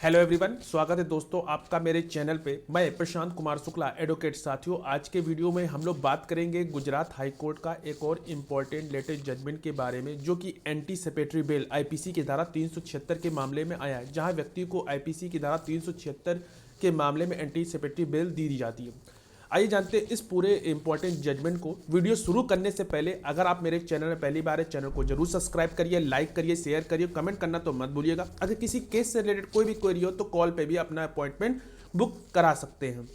Hello everyone, स्वागत है दोस्तों आपका मेरे चैनल पे। मैं प्रशांत कुमार शुक्ला, एडवोकेट। साथियों, आज के वीडियो में हम लोग बात करेंगे गुजरात हाई कोर्ट का एक और इम्पॉर्टेंट लेटेस्ट जजमेंट के बारे में, जो कि एंटीसिपेटरी बेल आईपीसी की धारा 376 के मामले में आया है, जहां व्यक्ति को आईपीसी की धारा 376 के मामले में एंटीसिपेटरी बेल दी जाती है। आइए जानते हैं इस पूरे इंपॉर्टेंट जजमेंट को। वीडियो शुरू करने से पहले अगर आप मेरे चैनल में पहली बार है, चैनल को जरूर सब्सक्राइब करिए, लाइक करिए, शेयर करिए, कमेंट करना तो मत भूलिएगा। अगर किसी केस से रिलेटेड कोई भी क्वेरी हो तो कॉल पे भी अपना अपॉइंटमेंट बुक करा सकते हैं।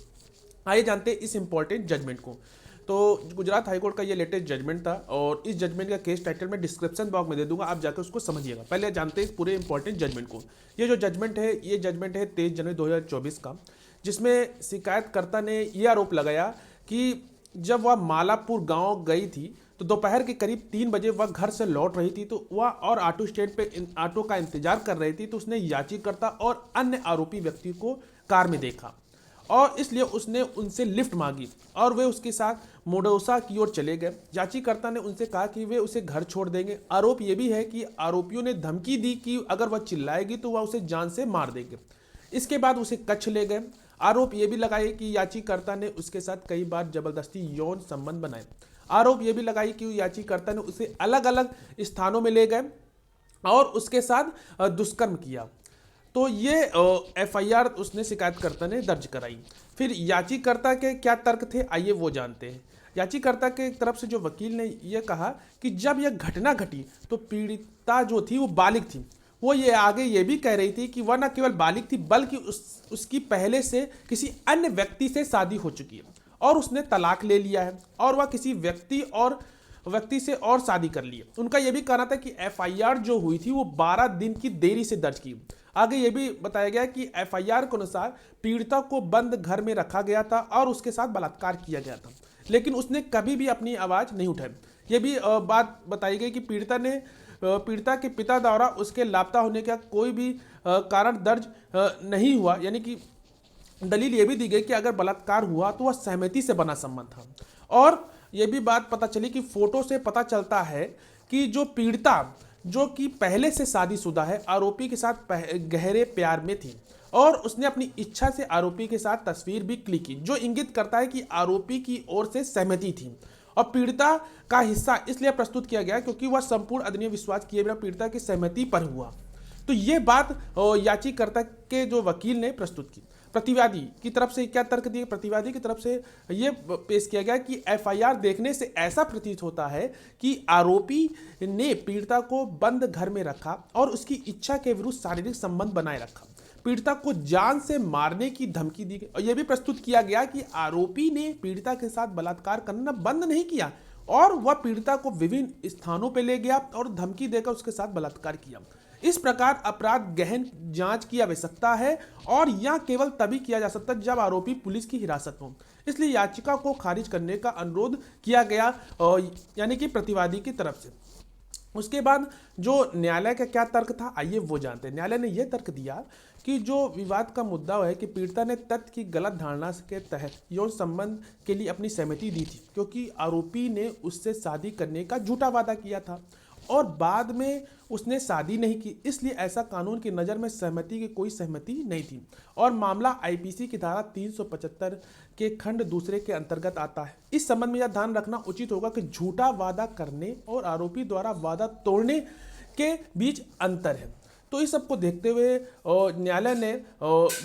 आइए जानते हैं इस इंपॉर्टेंट जजमेंट को। तो गुजरात हाईकोर्ट का ये लेटेस्ट जजमेंट था और इस जजमेंट का केस टाइटल मैं डिस्क्रिप्शन बॉक्स में दे दूंगा, आप जाकर उसको समझिएगा। पहले जानते हैं इस पूरे इंपॉर्टेंट जजमेंट को। ये जो जजमेंट है, ये जजमेंट है 23 जनवरी 2024 का, जिसमें शिकायतकर्ता ने यह आरोप लगाया कि जब वह मालापुर गांव गई थी तो दोपहर के करीब 3 बजे वह घर से लौट रही थी, तो वह और ऑटो स्टैंड पे ऑटो का इंतजार कर रही थी, तो उसने याचिकाकर्ता और अन्य आरोपी व्यक्ति को कार में देखा और इसलिए उसने उनसे लिफ्ट मांगी और वे उसके साथ मोडोसा की ओर चले गए। याचिकाकर्ता ने उनसे कहा कि वे उसे घर छोड़ देंगे। आरोप यह भी है कि आरोपियों ने धमकी दी कि अगर वह चिल्लाएगी तो वह उसे जान से मार देंगे। इसके बाद उसे कच्छ ले गए। आरोप यह भी लगाए कि याचिकाकर्ता ने उसके साथ कई बार जबरदस्ती यौन संबंध बनाए। आरोप यह भी लगाई कि याचिकाकर्ता ने उसे अलग अलग स्थानों में ले गए और उसके साथ दुष्कर्म किया। तो ये एफआईआर उसने शिकायतकर्ता ने दर्ज कराई। फिर याचिकाकर्ता के क्या तर्क थे, आइए वो जानते हैं। याचिकाकर्ता के तरफ से जो वकील ने यह कहा कि जब यह घटना घटी तो पीड़िता जो थी वो बालिग थी। वो ये आगे ये भी कह रही थी कि वह न केवल बालिग थी बल्कि उसकी पहले से किसी अन्य व्यक्ति से शादी हो चुकी है और उसने तलाक ले लिया है और वह किसी व्यक्ति से और शादी कर ली है। उनका यह भी कहना था कि एफआईआर जो हुई थी वो 12 दिन की देरी से दर्ज की। आगे ये भी बताया गया कि एफआईआर के अनुसार पीड़िता को बंद घर में रखा गया था और उसके साथ बलात्कार किया गया था, लेकिन उसने कभी भी अपनी आवाज़ नहीं उठाई। ये भी बात बताई गई कि पीड़िता के पिता द्वारा उसके लापता होने का कोई भी कारण दर्ज नहीं हुआ, यानी कि दलील ये भी दी गई कि अगर बलात्कार हुआ तो वह सहमति से बना संबंध था। और यह भी बात पता चली कि फोटो से पता चलता है कि जो पीड़िता जो कि पहले से शादीशुदा है, आरोपी के साथ गहरे प्यार में थी और उसने अपनी इच्छा से आरोपी के साथ तस्वीर भी क्लिक की, जो इंगित करता है कि आरोपी की ओर से सहमति थी। और पीड़िता का हिस्सा इसलिए प्रस्तुत किया गया क्योंकि वह संपूर्ण अदनीय विश्वास किए बिना पीड़िता की सहमति पर हुआ। तो ये बात याचिकाकर्ता के जो वकील ने प्रस्तुत की। प्रतिवादी की तरफ से क्या तर्क दिए? प्रतिवादी की तरफ से ये पेश किया गया कि एफआईआर देखने से ऐसा प्रतीत होता है कि आरोपी ने पीड़िता को बंद घर में रखा और उसकी इच्छा के विरुद्ध शारीरिक संबंध बनाए रखा। पीड़िता को जान से मारने की धमकी दी गई और यह भी प्रस्तुत किया गया कि आरोपी ने पीड़िता के साथ बलात्कार करना बंद नहीं किया और वह पीड़िता को विभिन्न स्थानों पर ले गया और धमकी देकर उसके साथ बलात्कार किया। इस प्रकार अपराध गहन जांच की आवश्यकता है और यह केवल तभी किया जा सकता है जब आरोपी पुलिस की हिरासत हो। इसलिए याचिका को खारिज करने का अनुरोध किया गया, यानी कि प्रतिवादी की तरफ से। उसके बाद जो न्यायालय का क्या तर्क था, आइए वो जानते हैं। न्यायालय ने यह तर्क दिया कि जो विवाद का मुद्दा है कि पीड़िता ने तथ्य की गलत धारणा के तहत यौन संबंध के लिए अपनी सहमति दी थी, क्योंकि आरोपी ने उससे शादी करने का झूठा वादा किया था और बाद में उसने शादी नहीं की, इसलिए ऐसा कानून की नज़र में सहमति की कोई सहमति नहीं थी और मामला आईपीसी की धारा 375 के खंड दूसरे के अंतर्गत आता है। इस संबंध में यह ध्यान रखना उचित होगा कि झूठा वादा करने और आरोपी द्वारा वादा तोड़ने के बीच अंतर है। तो इस सबको देखते हुए न्यायालय ने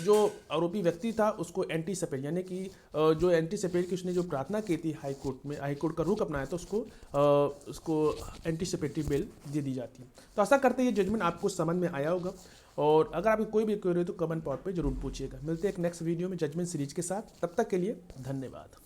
जो आरोपी व्यक्ति था उसको एंटीसिपेट, यानी कि जो एंटीसिपेट की उसने जो प्रार्थना की थी हाईकोर्ट का रुख अपनाया तो उसको एंटीसिपेटरी बेल दे दी जाती है। तो आशा करते हैं ये जजमेंट आपको समझ में आया होगा और अगर आपकी कोई भी क्वेरी हो तो कमेंट बॉक्स पे जरूर पूछिएगा। मिलते हैं एक नेक्स्ट वीडियो में जजमेंट सीरीज के साथ, तब तक के लिए धन्यवाद।